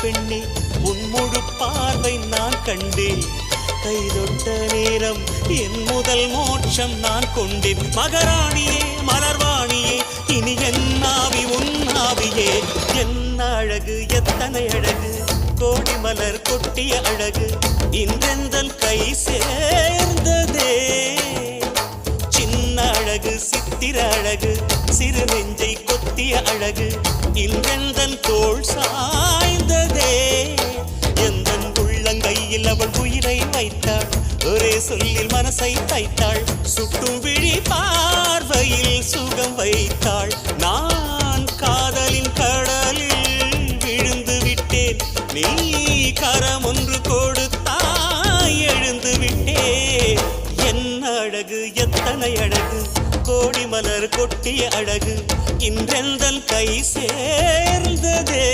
பெண்ணே உன் முழு பார்வை நான் கண்டேன். கைதொட்ட நேரம் என் முதல் மோட்சம் நான் கொண்டேன். மகராணியே மலர்வாணியே இனி என் ஆவி உன் ஆவியே. என்ன அழகு எத்தனை அழகு கோடி மலர் கொட்டிய அழகு இன்றெந்தன் கை சேர்ந்ததே. சின்ன அழகு சித்திர அழகு சிறு நெஞ்சை கொத்திய அழகு இன்றெந்தன் தோள் சாய்ந்ததே. எந்தன் உள்ளங்கையில் அவள் உயிரை வைத்தாள். ஒரே சொல்லில் மனசை தைத்தாள். சுட்டும் விழி பார்வையில் சுகம் வைத்தாள். நான் காதலின் கடலில் விழுந்து விட்டேன். நீ கரம் ஒன்று கொடுத்தாய் எழுந்து விட்டேன். என்ன அழகு எத்தனை அழகு கோடி மலர் கொட்டிய அழகு இன்றெந்தன் கை சேர்ந்ததே.